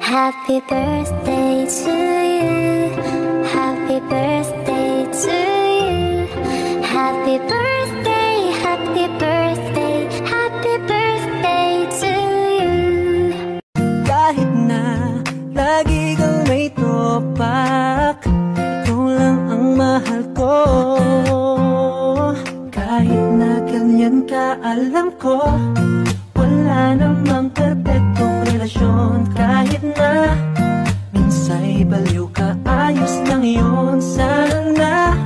Happy birthday to you. Happy birthday to you. Happy birthday, happy birthday, happy birthday to you. Kahit na lagi kang may topak, ikaw lang ang mahal ko. Kahit na ganyan ka, alam ko wala namang perfectong relasyon. Kahit na minsa'y baliw ka, ayos lang yun. Sana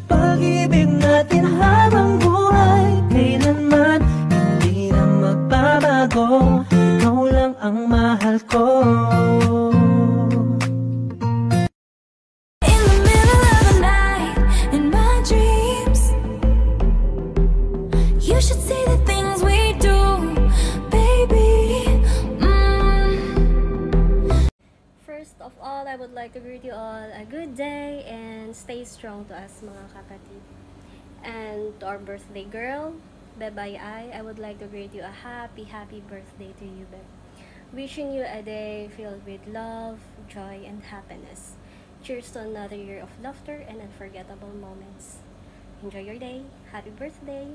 pag-ibig natin habang buhay, kailanman hindi na magbabago. Ikaw lang ang mahal ko. You should see the things we do, baby. First of all, I would like to greet you all a good day and stay strong to us mga kapatid. And to our birthday girl, Bebay I would like to greet you a happy birthday to you, Beb. Wishing you a day filled with love, joy, and happiness. Cheers to another year of laughter and unforgettable moments. Enjoy your day. Happy birthday!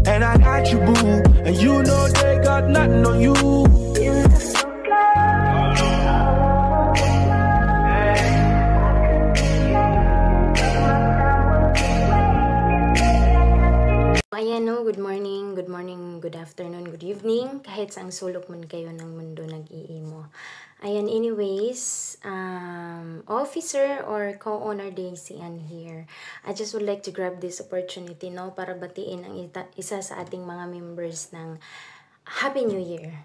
And I got you, boo, and you know they got nothing on you. Ayan no, good morning, good afternoon, good evening. Kahit saang sulok man kayo ng mundo nag-iimo. Ayan, anyways, officer or co-owner Daisy Ann here. I just would like to grab this opportunity no, para batiin ang isa sa ating mga members ng Happy New Year.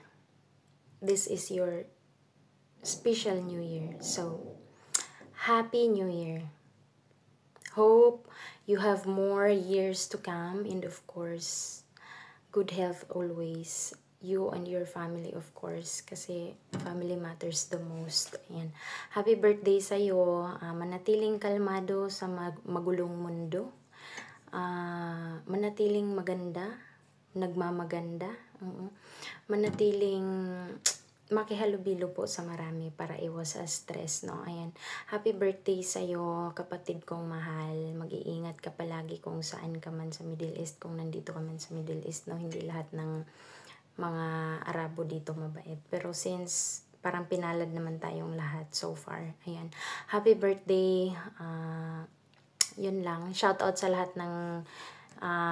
This is your special New Year. So, Happy New Year. Hope you have more years to come, and of course, good health always. You and your family, of course, kasi family matters the most. Ayan. Happy birthday sa'yo. Manatiling kalmado sa magulong mundo. Manatiling maganda, nagmamaganda. Manatiling makihalubilo po sa marami para iwas sa stress, no? Ayan. Happy birthday sa'yo, kapatid kong mahal. Mag-iingat ka palagi kung saan ka man sa Middle East, kung nandito ka man sa Middle East, no? Hindi lahat ng mga Arabo dito mabait. Pero since parang pinalad naman tayong lahat so far. Ayan. Happy birthday. Yun lang. Shout out sa lahat ng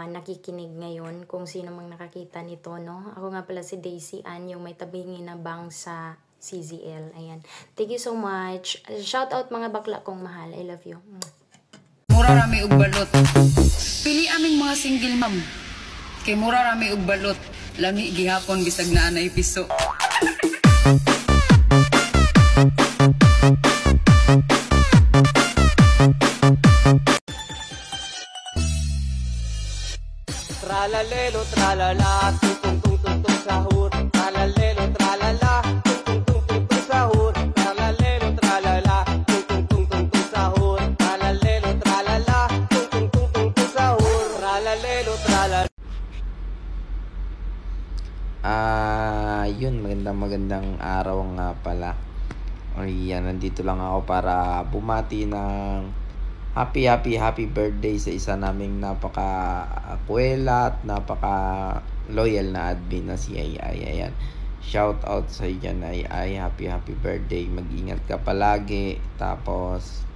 nakikinig ngayon. Kung sino mang nakakita nito, no? Ako nga pala si Daisy Ann, yung may tabingi na bang sa CZL. Ayan. Thank you so much. Shout out mga bakla kong mahal. I love you. Mura rami og balot. Pili aming mga single ma'am. Kay mura rami og balot. Lami gihapon bisag naa na piso. Tralalelo, tralala, tung tung tung tung sahur. Tralalelo, tralala, tung tung tung tung sahur. Tralalelo, tralala, tung tung tung tung sahur. Tralalelo, tralala, tung tung tung tung sahur. Tralalelo, tralala. Yun, magandang araw nga pala. Ayan, nandito lang ako para bumati ng happy birthday sa isa naming napaka-akwela at napaka-loyal na admin na si Ai. Ayan, shout out sa iyan Ai. Happy birthday. Mag-ingat ka palagi. Tapos,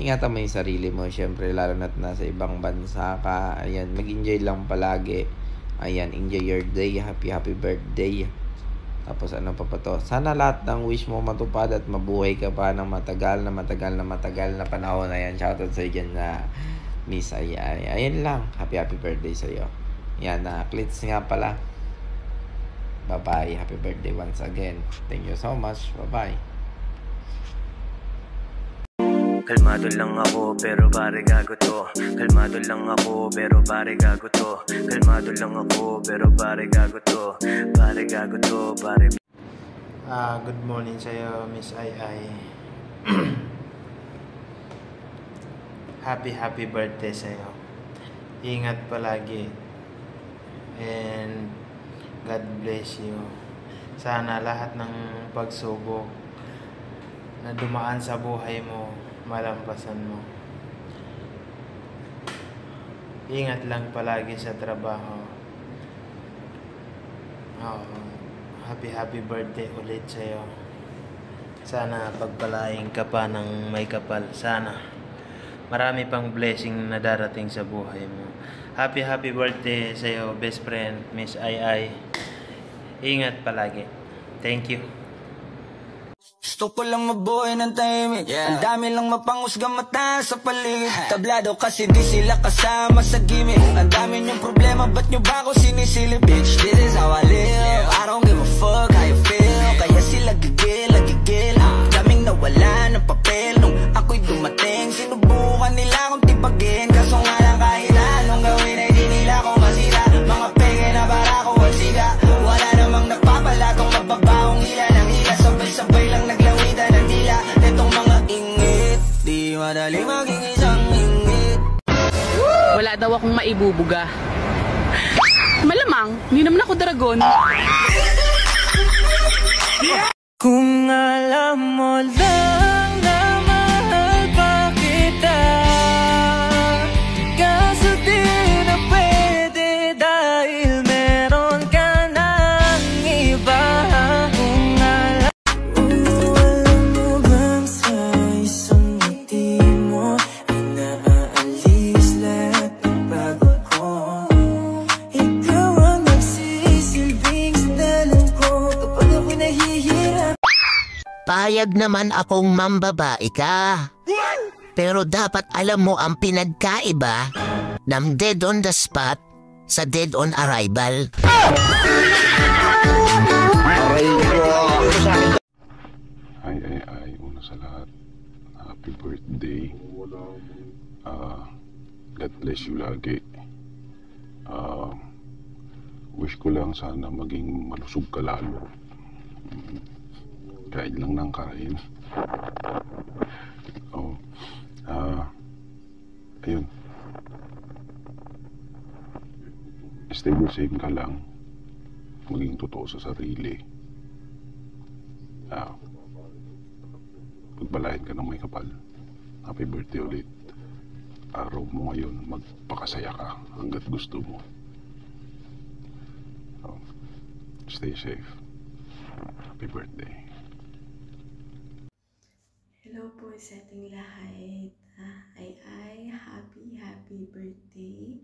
ingatan mo yung sarili mo. Syempre, lalo na't nasa ibang bansa ka. Ayan, mag-enjoy lang palagi. Ayan, enjoy your day. Happy birthday. Tapos ano pa to? Sana lahat ng wish mo matupad at mabuhay ka pa ng matagal na panahon. Ayan, shoutout sa iyo na Miss Ai. Ayan lang. Happy birthday sa iyo. Yan, Klitz nga pala. Bye-bye. Happy birthday once again. Thank you so much. Bye-bye. Kalmado lang ako pero pare gago to. Kalmado lang ako pero pare gago to. Kalmado lang ako pero pare gago to. Pare gago to, pare. Good morning sa'yo, Miss Ai. Happy birthday sa'yo. Ingat palagi. And God bless you. Sana lahat ng pagsubok na dumaan sa buhay mo, malampasan mo. Ingat lang palagi sa trabaho. Happy birthday ulit sa'yo. Sana pagpalain ka pa ng may kapal. Sana marami pang blessing na darating sa buhay mo. Happy birthday sa'yo, best friend, Miss Ai. Ingat palagi. Thank you. Gusto ko lang mabuhay ng tahimik. Ang dami lang mapanghusgang mata sa paligid. Tablado kasi di sila kasama sa gimmick. Ang dami niyong problema, ba't niyo ba ako sinisilip? Bitch, this is how I live. I don't give a fuck how you feel. Kaya sila gigil. Daming nawala ng papel. Nung ako'y dumating, sinubukan nila akong tipagin. Kaso nga lang kahit anong gawin ay di nila ako masira. Mga peke na para ko ang siga. Wala namang napapala tong mababaong hila ng hila. Sabay-sabay lang naglawitan ng dila. Itong mga ingit, di madali maging isang ingit. Wala daw akong maibubuga. Malamang, hindi naman ako dragon. Kung alam mo lang na mahal pa kita, kaso di na pwede dahil meron ka ng iba. Kung alam mo bang sa isang ngiti mo ay naaalis lahat ng bago ko. Ikaw ang nagsisilbing sandalan ko kapag ako'y nahihirap. Payag naman akong mambabae ka. Pero dapat alam mo ang pinagkaiba ng dead on the spot sa dead on arrival. Ay, una sa lahat, happy birthday. God bless you lagi. Wish ko lang sana maging malusog ka lalo. Kain lang ng kain. Ayun. Stay the same ka lang. Maging totoo sa sarili. Pagbalahin ka ng may kapal. Happy birthday ulit. Araw mo ngayon, magpakasaya ka hanggat gusto mo. Stay safe. Happy birthday. Hello po sa ating lahat. Ay, happy birthday.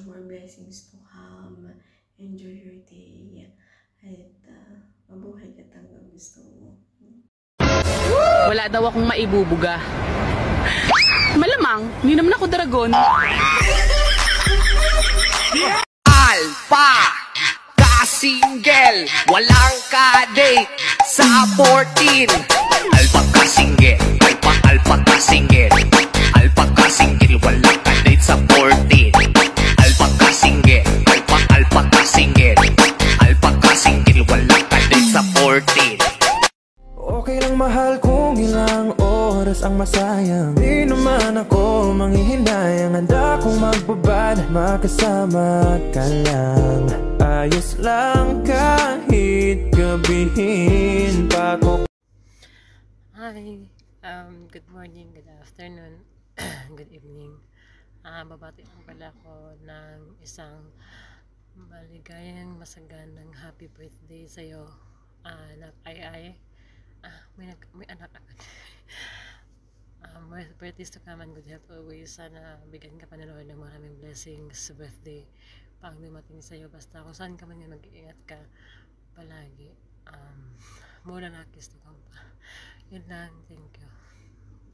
More blessings to come. Enjoy your day. At mabuhay ka hanggang gusto mo. Wala daw akong maibubuga. Malamang, hindi naman ako dragon. Alpha Ka-single, walang ka-date sa 14. Alpha Ka-single, Alpha Ka-single, Alpha Ka-single, walang ka-date sa 14. Alpha Ka-single, Alpha Ka-single, Alpha Ka-single, walang ka-date sa 14. Okay lang mahal kung ilang oras ang masayang. Di naman ako manghihinayang. Handa kong magbabad, makasama ka lang. Ayos lang kahit gabihin pa ko. Hi, good morning, good afternoon, good evening. Babati lang pala ko ng isang maligayang masaganang happy birthday sa'yo, anak Ai. May anak agad. More birthdays to come and good health always. Sana bigyan ka pa ng Lord ng maraming blessings sa birthday pag dumating sa'yo. Basta kung saan ka man nga mag-iingat ka palagi. Mura na kiss to come pa. Yun lang. Thank you.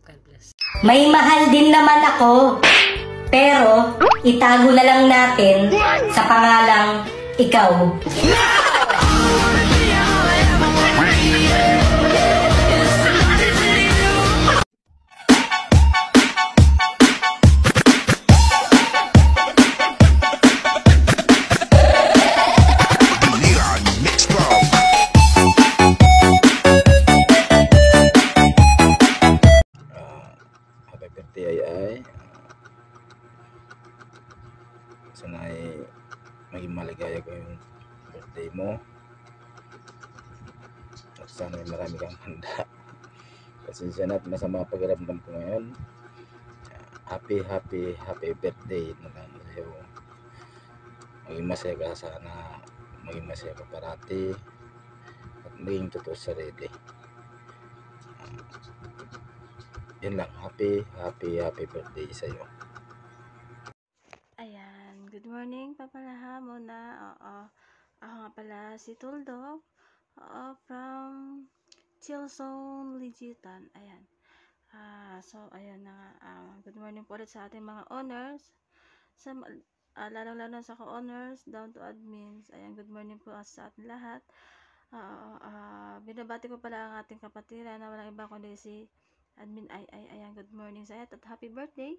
God bless. May mahal din naman ako. Pero itago na lang natin sa pangalang ikaw. sana marami kang handa. Pasensya na at masama pakiramdam ko ngayon. Happy birthday na lang sa'yo. Maging masaya ka sana, maging masaya ka parati, at maging totoo sa sarili. Yun lang, happy birthday sa'yo. Ayan, good morning papalaha muna. Oo, ako nga pala si Tuldok. From Chilzone, Ligitan. Ayan. So, ayan na nga. Good morning po ulit sa ating mga honors. Sa, lalong-lalo sa co-honors, down to admins. Ayan, good morning po sa ating lahat. Binabati ko pala ang ating kapatiran na walang iba kundi si Admin ayan, good morning sa iyo at happy birthday.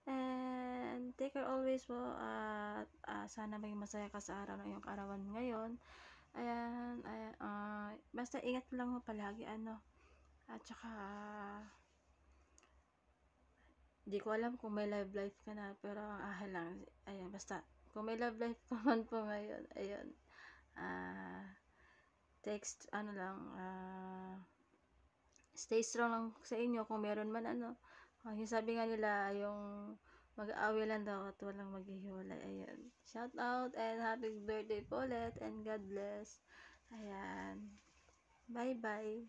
And take care always po at sana maging masaya ka sa araw ng iyong kaarawan ngayon. Ayan, basta ingat lang mo palagi at saka di ko alam kung may love life ka na, pero ang ahal lang, ayan, basta kung may love life ka man po ngayon, ayun, text, stay strong lang sa inyo kung meron man yung sabi nga nila, yung mag-aaway lang daw at walang maghihiwalay. Ayan, shout out and happy birthday po ulit and God bless. Ayan, bye bye.